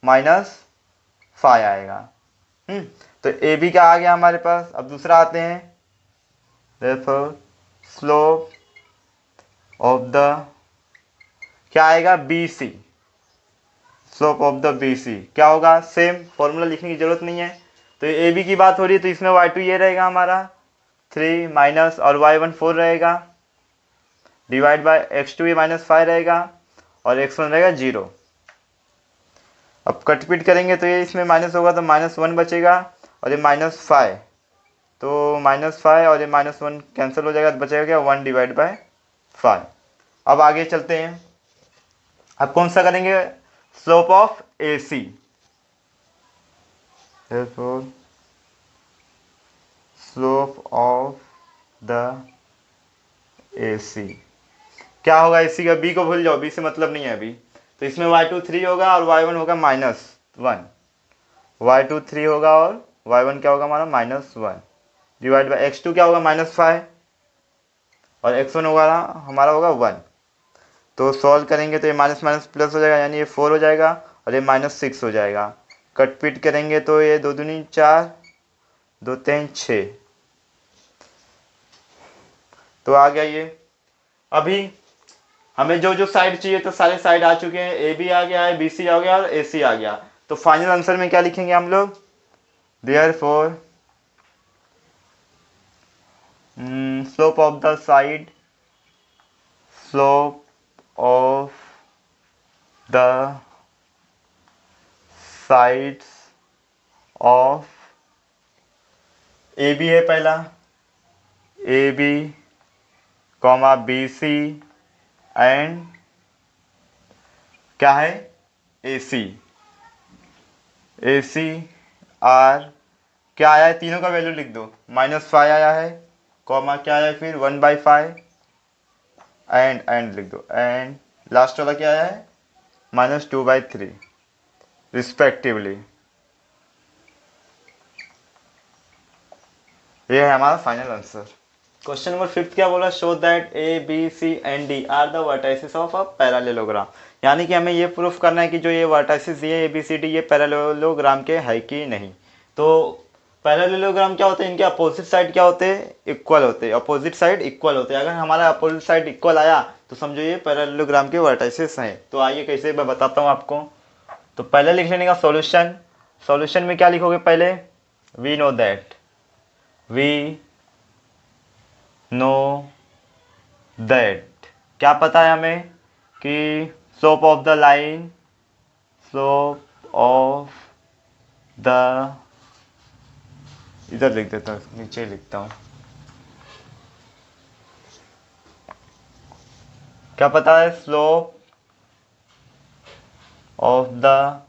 -5 आएगा। तो ए बी का आ गया हमारे पास। अब दूसरा आते हैं, देयरफॉर स्लोप ऑफ द क्या आएगा B C, slope of the B C क्या होगा, सेम फॉर्मूला लिखने की जरूरत नहीं है। तो ए बी की बात हो रही है तो इसमें y2 ये रहेगा हमारा 3 माइनस और y1 4 रहेगा, डिवाइड बाय x2 ये -5 रहेगा, और x1 रहेगा 0। अब कट पिट करेंगे तो ये इसमें माइनस होगा तो -1 बचेगा, और ये -5 तो -5 और ये -1 कैंसिल हो जाएगा, तो बचेगा क्या 1/5। अब आगे चलते हैं। अब कौन सा करेंगे, slope of AC। Slope of the AC क्या होगा, AC का B को भूल जाओ, B से मतलब नहीं है अभी। तो इसमें y2 3 होगा और y1 होगा -1। y2 3 होगा और y1 क्या होगा हमारा -1 डिवाइड बाई x2 क्या होगा -5 और x1 होगा हमारा होगा 1। तो सॉल्व करेंगे तो ये माइनस माइनस प्लस हो जाएगा, यानी ये 4 हो जाएगा और ये -6 हो जाएगा। कट पीट करेंगे तो ये 2 दूनी 4, 2 3 6। तो आ गया ये। अभी हमें जो जो साइड चाहिए तो सारे साइड आ चुके हैं, ए बी आ गया है, बी सी आ गया और ए सी आ गया। तो फाइनल आंसर में क्या लिखेंगे हम लोग, therefore slope of the side, slope of the sides of A B है पहला, A B comma B C and क्या है ए सी। ए सी आर क्या आया है, तीनों का वैल्यू लिख दो, -5 आया है, कॉमा क्या आया है फिर 1/5 एंड लिख दो, एंड लास्ट वाला क्या आया है -2/3 रिस्पेक्टिवली। ये है हमारा फाइनल आंसर। क्वेश्चन नंबर 5 क्या बोला, show that A B C and D are the vertices of a parallelogram. यानी कि हमें ये प्रूफ करना है कि जो ये वर्टाइसिस ये ए बी सी डी ये पैरेललोग्राम के है कि नहीं। तो पैरेललोग्राम क्या होते हैं, इनके अपोजिट साइड क्या होते हैं, इक्वल होते हैं, अपोजिट साइड इक्वल होते हैं। अगर हमारा अपोजिट साइड इक्वल आया तो समझो ये पैरेललोग्राम के वर्टाइसिस हैं। तो आइए कैसे मैं बताता हूँ आपको। तो पहले लिख लेने का सॉल्यूशन। सॉल्यूशन में क्या लिखोगे पहले, we know that, we know that क्या पता है हमें कि slope of the line, slope of the, इधर लिख देता हूँ, नीचे लिखता हूँ, क्या पता है स्लोप ऑफ द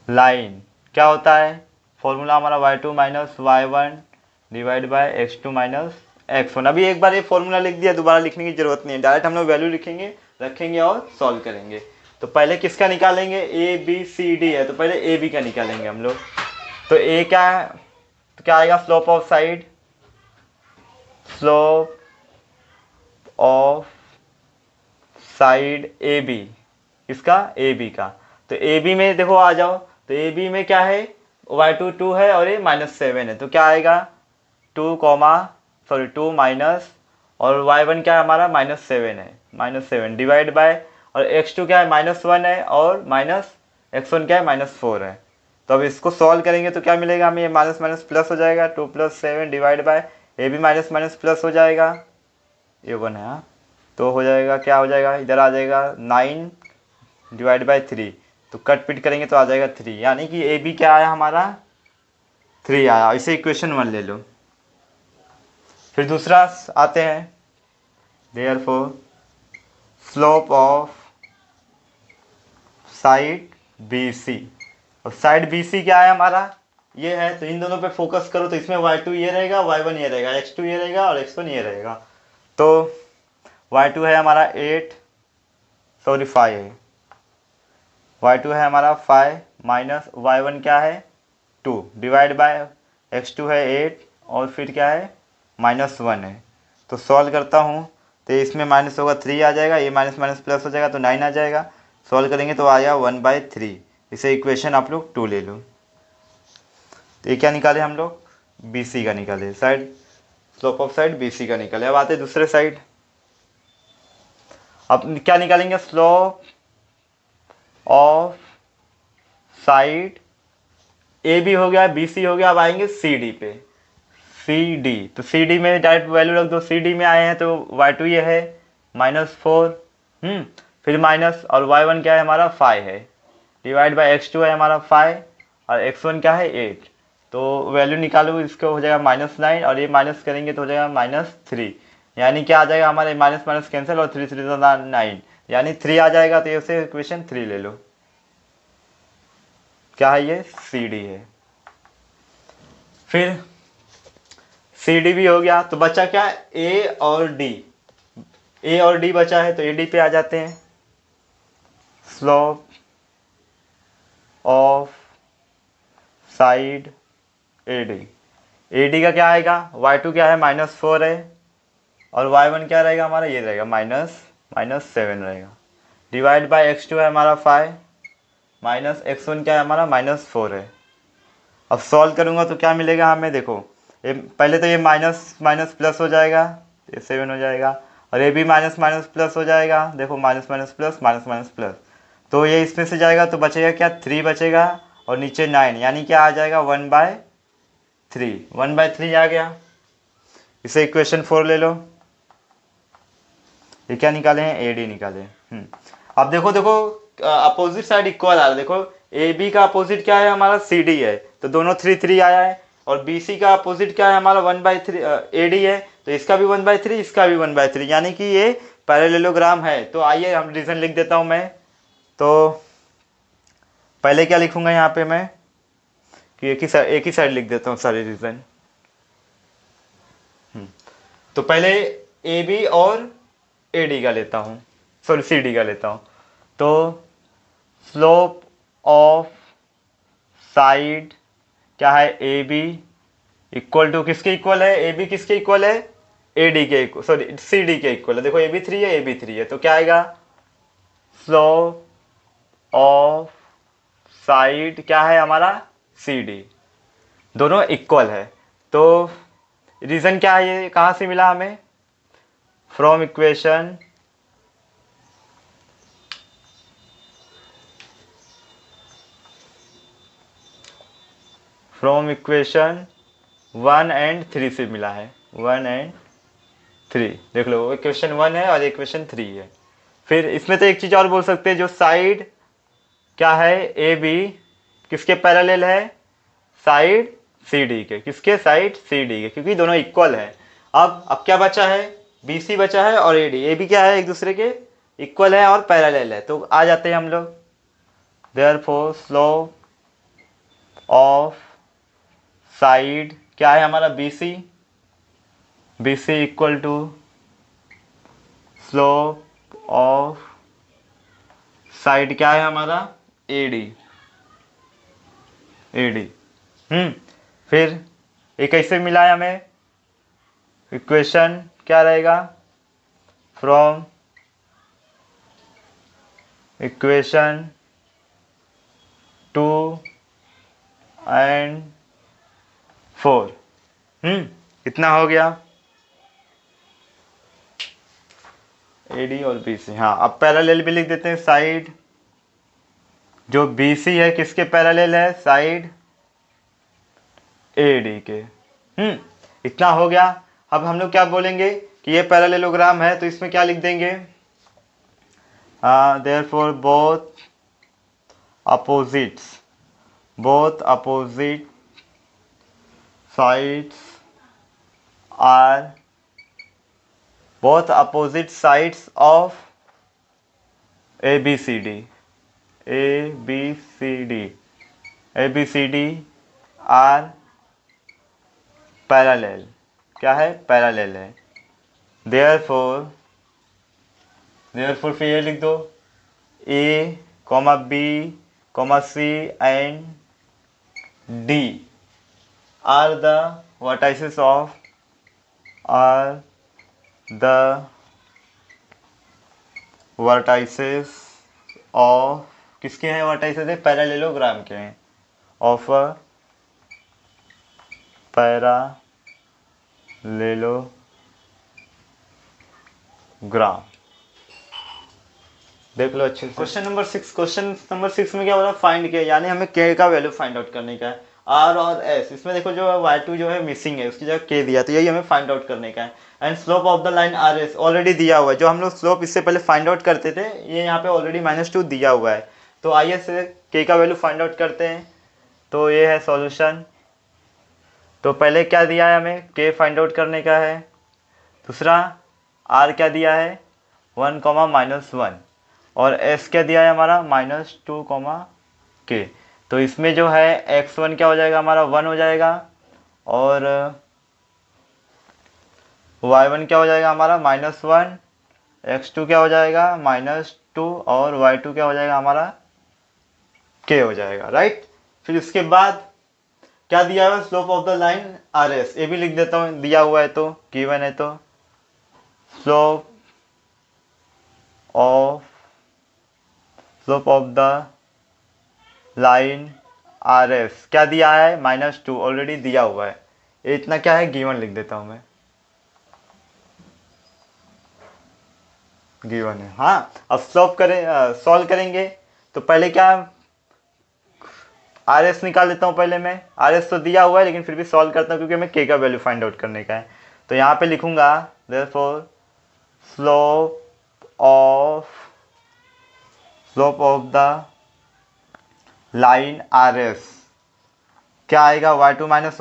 लाइन क्या होता है, फॉर्मूला हमारा y2 - y1 divide by x2 - x1। अभी एक बार ये फॉर्मूला लिख दिया, दोबारा लिखने की जरूरत नहीं है, डायरेक्ट हम लोग वैल्यू लिखेंगे, रखेंगे और सॉल्व करेंगे। तो पहले किसका निकालेंगे, ए बी सी डी है, तो पहले ए बी का निकालेंगे हम लोग। तो ए क्या है, तो क्या आएगा, slope of side, slope of side A B, इसका ए बी का। तो ए बी में देखो आ जाओ, तो ए बी में क्या है, y2 2 है और ये -7 है, तो क्या आएगा 2 माइनस और y1 क्या है हमारा -7 है, -7 डिवाइड बाय, और x2 क्या है -1 है और x1 क्या है -4 है। तो अब इसको सॉल्व करेंगे तो क्या मिलेगा हमें, माइनस माइनस प्लस हो जाएगा, 2 + 7 divide by A B minus minus plus हो जाएगा, ये 1 है, तो हो जाएगा क्या हो जाएगा, इधर आ जाएगा 9 डिवाइड बाय 3, तो कट पिट करेंगे तो आ जाएगा 3, यानी कि ए बी क्या आया हमारा 3 आया। इसे इक्वेशन 1 ले लो। फिर दूसरा आते हैं, therefore slope of side B C. और साइड बी सी क्या है हमारा, ये है, तो इन दोनों पे फोकस करो, तो इसमें y2 ये रहेगा, y1 ये रहेगा, x2 ये रहेगा और x1 ये रहेगा। तो y2 है हमारा 5 है, y2 है हमारा 5 माइनस y1 क्या है 2 डिवाइड बाय x2 है 8 और फिर क्या है -1 है। तो सॉल्व करता हूँ तो इसमें माइनस होगा 3 आ जाएगा, ये माइनस माइनस प्लस हो जाएगा तो 9 आ जाएगा। सॉल्व करेंगे तो आया 1/3। इसे इक्वेशन आप लोग 2 ले लो। तो ये क्या निकाले हम लोग, बी सी का निकाले, side slope of side B C का निकाले। अब आते दूसरे साइड, अब क्या निकालेंगे, slope of side A B हो गया, बी सी हो गया, अब आएंगे सी डी पे, सी डी। तो सी डी में डायरेक्ट वैल्यू रख दो, सी डी में आए हैं तो y2 ये है -4, फिर माइनस, और y1 क्या है हमारा 5 है, डिवाइड बाय x2 है हमारा 5 और x1 क्या है 8। तो वैल्यू निकालो, इसको हो जाएगा -9 और ये माइनस करेंगे तो हो जाएगा -3, यानी क्या आ जाएगा हमारे माइनस माइनस कैंसिल और 3 3 9, यानी 3 आ जाएगा। तो ये इक्वेशन 3 ले लो। क्या है ये? सी डी है। फिर सी डी भी हो गया, तो बचा क्या? ए और डी। ए और डी बचा है, तो ए डी पे आ जाते हैं। Slope of side A D का क्या आएगा? y2 क्या है? -4 है, और y1 क्या रहेगा हमारा? ये रहेगा -7 रहेगा। डिवाइड बाय x2 है हमारा 5, माइनस x1 क्या है हमारा? -4 है। अब सॉल्व करूँगा तो क्या मिलेगा हमें? देखो ये पहले तो ये माइनस माइनस प्लस हो जाएगा, ये 7 हो जाएगा, और ये भी माइनस माइनस प्लस हो जाएगा। देखो minus minus plus minus minus plus, तो ये इसमें से जाएगा तो बचेगा क्या? 3 बचेगा, और नीचे 9, यानी क्या आ जाएगा? 1/3। 1/3 आ गया। इसे इक्वेशन 4 ले लो। ये क्या निकाले हैं? ए डी निकाले हैं। अब देखो अपोजिट साइड इक्वल आ रहा है। देखो ए बी का अपोजिट क्या है हमारा? सी डी है, तो दोनों 3 3 आया है। और बी सी का अपोजिट क्या है हमारा? 1/3 ए डी है, तो इसका भी 1/3, इसका भी 1/3, यानी कि ये पैरेललोग्राम है। तो आइए हम रीजन लिख देता हूँ मैं। तो पहले क्या लिखूंगा यहाँ पे मैं कि एक ही साइड लिख देता हूँ सारे रीजन। तो पहले ए बी और ए डी का लेता हूँ, सॉरी सी डी का लेता हूँ। तो स्लोप ऑफ साइड क्या है? ए बी इक्वल टू किसके इक्वल है? ए बी किसके इक्वल है? ए डी के इक्वल, सॉरी सी डी के इक्वल है। देखो ए बी 3 है, ए बी 3 है, तो क्या आएगा? स्लोप ऑफ साइड क्या है हमारा? C D. दोनों इक्वल है। तो रीजन क्या है? ये कहाँ से मिला हमें? फ्रॉम इक्वेशन फ्रॉम इक्वेशन 1 और 3 से मिला है। 1 और 3 देख लो, इक्वेशन 1 है और इक्वेशन 3 है। फिर इसमें तो एक चीज़ और बोल सकते हैं, जो साइड क्या है? ए बी किसके पैरेलल है? साइड सी डी के। किसके? साइड सी डी के, क्योंकि दोनों इक्वल है। अब क्या बचा है? बी सी बचा है और ए बी क्या है? एक दूसरे के इक्वल है और पैरेलल है। तो आ जाते हैं हम लोग। देयरफॉर स्लोप ऑफ साइड क्या है हमारा? B C equal to slope of side क्या है हमारा? A D. फिर ये कैसे मिला है हमें? इक्वेशन क्या रहेगा? फ्रॉम इक्वेशन 2 और 4। कितना हो गया? ए डी और बी सी। हाँ, अब पैरेलल भी लिख देते हैं। साइड जो बी सी है किसके पैरेलल है? साइड ए डी के। इतना हो गया। अब हम लोग क्या बोलेंगे कि ये पैरेललोग्राम है, तो इसमें क्या लिख देंगे? Therefore both opposite sides are both opposite sides of ABCD are parallel। क्या है? पैरेलल है। therefore फिर ये लिख दो, A, B, C and D are the vertices of किसके हैं? वर्टाइसेस है पैरेललोग्राम के हैं। Of parallelogram. देख लो अच्छे से। क्वेश्चन नंबर 6 में क्या बोला? फाइंड किया, यानी हमें के का वैल्यू फाइंड आउट करने का है। आर और एस, इसमें देखो जो y2 जो है मिसिंग है, उसकी जगह के दिया, तो यही हमें फाइंड आउट करने का है। And slope of the line R S already दिया हुआ है। जो हम लोग स्लोप इससे पहले फाइंड आउट करते थे, ये यहाँ पे ऑलरेडी -2 दिया हुआ है। तो आइए से के का वैल्यू फाइंड आउट करते हैं। तो ये है सॉल्यूशन। तो पहले क्या दिया है हमें, के फाइंड आउट करने का है। दूसरा आर क्या दिया है 1 कॉमा -1 और एस क्या दिया है हमारा -2 कॉमा के। तो इसमें जो है x1 क्या हो जाएगा हमारा 1 हो जाएगा और y1 क्या हो जाएगा हमारा -1, x2 क्या हो जाएगा -2 और y2 क्या हो जाएगा हमारा k हो जाएगा, राइट। फिर इसके बाद क्या दिया हुआ slope of the line R S, ये भी लिख देता हूँ, दिया हुआ है तो गिवन है तो slope of the line R S क्या दिया है -2 ऑलरेडी दिया हुआ है, ये इतना क्या है गिवन लिख देता हूँ मैं, गिवन है। हाँ अब सॉल्व करेंगे तो पहले क्या आर एस निकाल लेता हूँ। पहले मैं आर एस तो दिया हुआ है लेकिन फिर भी सॉल्व करता हूँ क्योंकि हमें के का वैल्यू फाइंड आउट करने का है। तो यहाँ पे लिखूंगा therefore slope of the line R S क्या आएगा y2 minus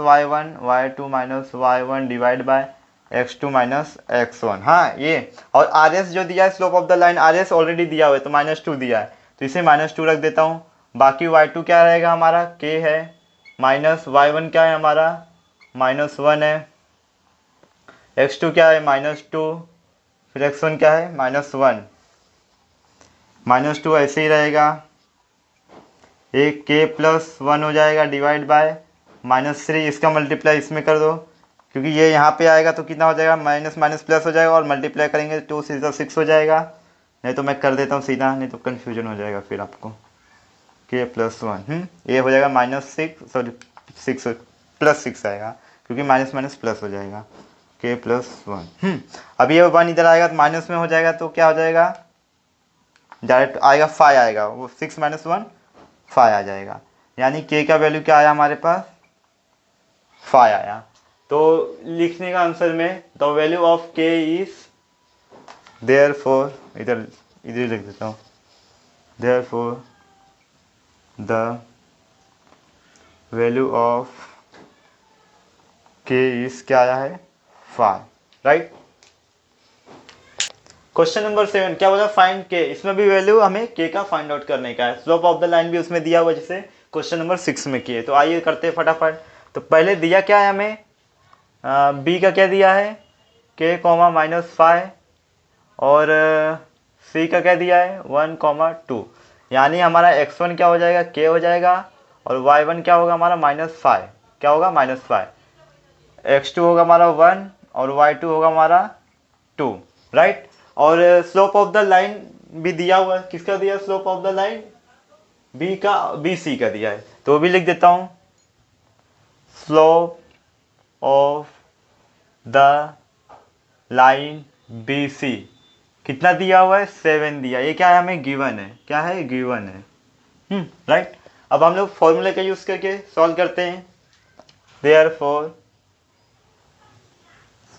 y1 divide by x2 minus x1। हाँ ये और आर एस जो दिया है slope of the line R S already दिया हुआ है तो -2 दिया है तो इसे -2 रख देता हूँ। बाकी y2 क्या रहेगा हमारा k है माइनस y1 क्या है हमारा -1 है, x2 क्या है -2, फिर x1 क्या है -1, -2 ऐसे ही रहेगा, एक k प्लस 1 हो जाएगा डिवाइड बाय -3, इसका मल्टीप्लाई इसमें कर दो क्योंकि ये यहाँ पे आएगा तो कितना हो जाएगा माइनस माइनस प्लस हो जाएगा और मल्टीप्लाई करेंगे 2 सीधा 6 हो जाएगा। नहीं तो मैं कर देता हूँ सीधा, नहीं तो कन्फ्यूजन हो जाएगा फिर आपको। k प्लस 1 ये हो जाएगा -6 +6 आएगा क्योंकि माइनस माइनस प्लस हो जाएगा k प्लस 1। अब ये 1 इधर आएगा तो माइनस में हो जाएगा तो क्या हो जाएगा डायरेक्ट आएगा 5 आएगा, वो 6 - 1 5 आ जाएगा, यानी k का वैल्यू क्या आया हमारे पास 5 आया। तो लिखने का आंसर में the value of k is therefore इधर लिख देता हूँ therefore the value of k is क्या आया है 5, राइट। क्वेश्चन नंबर 7 क्या बोला फाइंड k, इसमें भी वैल्यू हमें k का फाइंड आउट करने का है। स्लोप ऑफ द लाइन भी उसमें दिया हुआ जैसे क्वेश्चन नंबर 6 में किए। तो आइए करते हैं फटाफट। तो पहले दिया क्या है हमें b का क्या दिया है k, -5 और c का क्या दिया है 1, 2, यानी हमारा x1 क्या हो जाएगा k हो जाएगा और y1 क्या होगा हमारा -5, क्या होगा -5, x2 होगा हमारा 1 और y2 होगा हमारा 2, राइट। और स्लोप ऑफ द लाइन भी दिया हुआ है, किसका दिया slope of the line BC का दिया है तो वो भी लिख देता हूँ slope of the line BC कितना दिया हुआ है 7 दिया, ये क्या है हमें गिवन है, क्या है गिवन है, राइट। अब हम लोग फॉर्मूले का यूज करके सॉल्व करते हैं। Therefore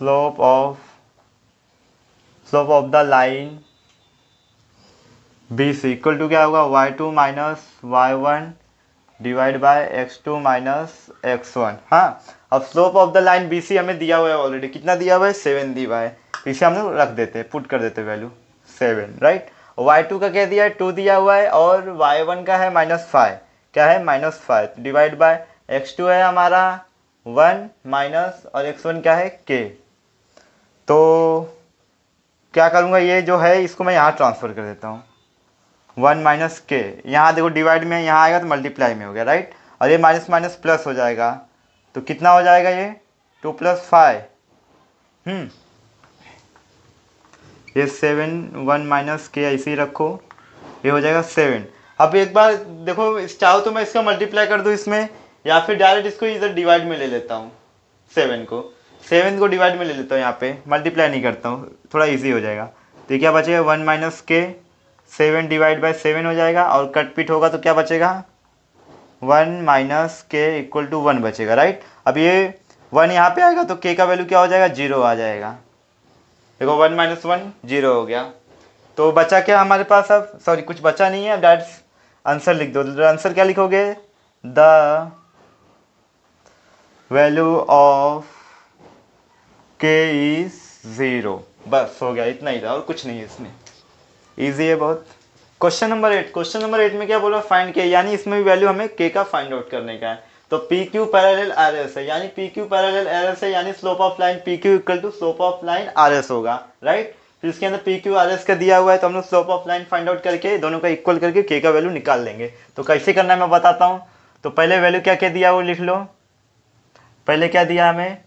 slope of the line BC equal to क्या होगा y2 minus y1 divide by x2 minus x1। हाँ अब slope of the line BC हमें दिया हुआ है ऑलरेडी, कितना दिया हुआ है 7 दिया हुआ है, इसे हम लोग रख देते हैं, पुट कर देते हैं वैल्यू 7, राइट। y2 का क्या दिया है 2 दिया हुआ है और y1 का है -5, क्या है -5 डिवाइड बाय x2 है हमारा 1 माइनस और x1 क्या है k। तो क्या करूँगा ये जो है इसको मैं यहाँ ट्रांसफ़र कर देता हूँ 1 माइनस के, यहाँ देखो डिवाइड में यहाँ आएगा तो मल्टीप्लाई में हो गया, राइट। और ये माइनस माइनस प्लस हो जाएगा तो कितना हो जाएगा ये 2 + 5, ये 7 1 माइनस के ऐसे ही रखो, ये हो जाएगा 7। अब एक बार देखो चाहो तो मैं इसका मल्टीप्लाई कर दूँ इसमें या फिर डायरेक्ट इसको इधर डिवाइड में ले लेता हूँ, 7 को डिवाइड में ले लेता हूँ, यहाँ पे मल्टीप्लाई नहीं करता हूँ, थोड़ा इजी हो जाएगा। तो क्या बचेगा 1 माइनस के 7 डिवाइड बाय 7 हो जाएगा और कट पिट होगा तो क्या बचेगा 1 माइनस के इक्वल टू 1 बचेगा, राइट। अब ये 1 यहाँ पे आएगा तो के का वैल्यू क्या हो जाएगा 0 आ जाएगा, देखो 1 - 1 0 हो गया। तो बचा क्या हमारे पास, अब सॉरी कुछ बचा नहीं है, अब डायरेक्ट आंसर लिख दो। आंसर क्या लिखोगे द वैल्यू ऑफ के इज 0। बस हो गया, इतना ही था और कुछ नहीं है इसमें, इजी है बहुत। क्वेश्चन नंबर 8, क्वेश्चन नंबर 8 में क्या बोला, फाइंड के, यानी इसमें भी वैल्यू हमें के का फाइंड आउट करने का है। तो P Q parallel R S है, यानी P Q parallel R S है, यानी slope of line P Q equal to slope of line R S होगा, राइट। फिर इसके अंदर पी क्यू आर एस का दिया हुआ है, तो हम लोग slope of line find out करके दोनों का इक्वल करके के का वैल्यू निकाल लेंगे। तो कैसे करना है मैं बताता हूँ। तो पहले वैल्यू क्या क्या दिया वो लिख लो। पहले क्या दिया हमें,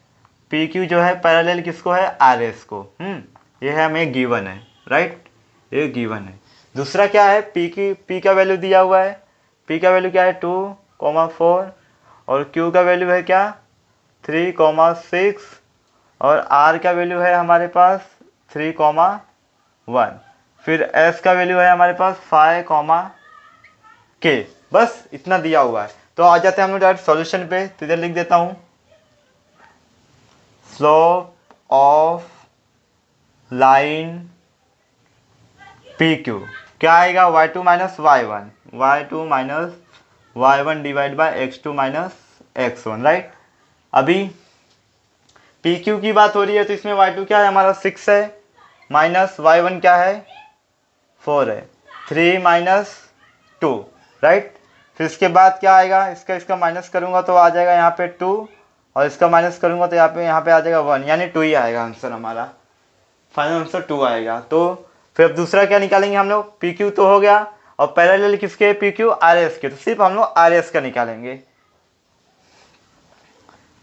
पी क्यू जो है पैरेलल किसको है, आर एस को, ये है हमें गिवन है, राइट, ये गिवन है। दूसरा क्या है, पी का वैल्यू दिया हुआ है, पी का वैल्यू क्या है 2,4 और क्यू का वैल्यू है क्या 3,6 और आर का वैल्यू है हमारे पास 3,1। फिर एस का वैल्यू है हमारे पास 5,k। बस इतना दिया हुआ है। तो आ जाते हैं हम लोग डायरेक्ट सॉल्यूशन पे। तो इधर लिख देता हूँ, slope of line P Q क्या आएगा, y2 minus y1, y2 minus y1 divide by x2 minus x1, right. अभी पी क्यू की बात हो रही है तो इसमें y2 क्या है हमारा 6 है, माइनस y1 क्या है 4 है, 3 माइनस 2, राइट। फिर इसके बाद क्या आएगा, इसका माइनस करूँगा तो आ जाएगा यहाँ पे 2 और इसका माइनस करूँगा तो यहाँ पे आ जाएगा 1, यानी 2 ही आएगा आंसर हमारा, फाइनल आंसर 2 आएगा। तो फिर अब दूसरा क्या निकालेंगे हम लोग, पी क्यू तो हो गया और पैरेलल किसके, पी क्यू आर एस के, तो सिर्फ हम लोग आर एस का निकालेंगे।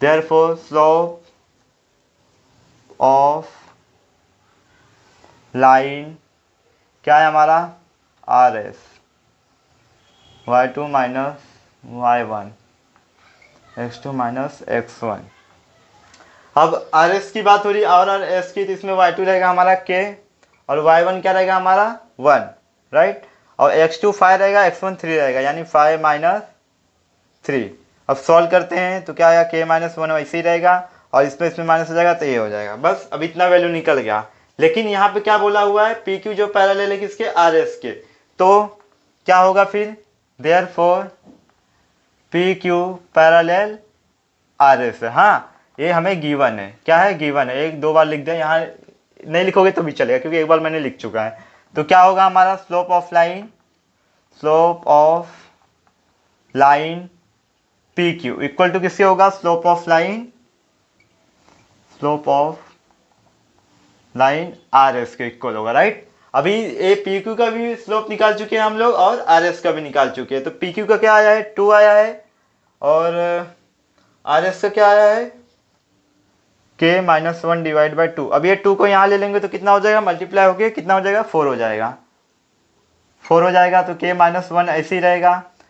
देयरफॉर स्लोप ऑफ लाइन क्या है हमारा R S, y2 minus y1 x2 minus x1। अब आर एस की बात हो रही है और आर एस की, तो इसमें y2 रहेगा हमारा k और y1 क्या रहेगा हमारा 1, राइट। और x2 5 रहेगा, x1 3 रहेगा, यानी 5 माइनस 3। अब सॉल्व करते हैं तो क्या आएगा, k माइनस 1 वैसे ही रहेगा और इसमें माइनस हो जाएगा तो ये हो जाएगा। बस अब इतना वैल्यू निकल गया। लेकिन यहाँ पे क्या बोला हुआ है, पी क्यू जो पैरेलल है किसके, आर एस के, तो क्या होगा फिर, therefore P Q parallel R S है। हाँ ये हमें गिवन है, क्या है गिवन है, 1-2 बार लिख दें, यहाँ नहीं लिखोगे तो भी चलेगा क्योंकि एक बार मैंने लिख चुका है। तो क्या होगा हमारा slope of line P Q equal to किससे होगा, slope of line R S के इक्वल होगा, राइट। अभी ए पी क्यू का भी स्लोप निकाल चुके हैं हम लोग और आर एस का भी निकाल चुके हैं। तो पी क्यू का क्या आया है 2 आया है और आर एस का क्या आया है k माइनस 1 डिवाइड बाई 2। अब ये 2 को यहाँ ले लेंगे तो कितना हो जाएगा, मल्टीप्लाई होके कितना हो जाएगा 4 हो जाएगा, 4 हो जाएगा। तो k माइनस 1 ऐसे ही रहेगा,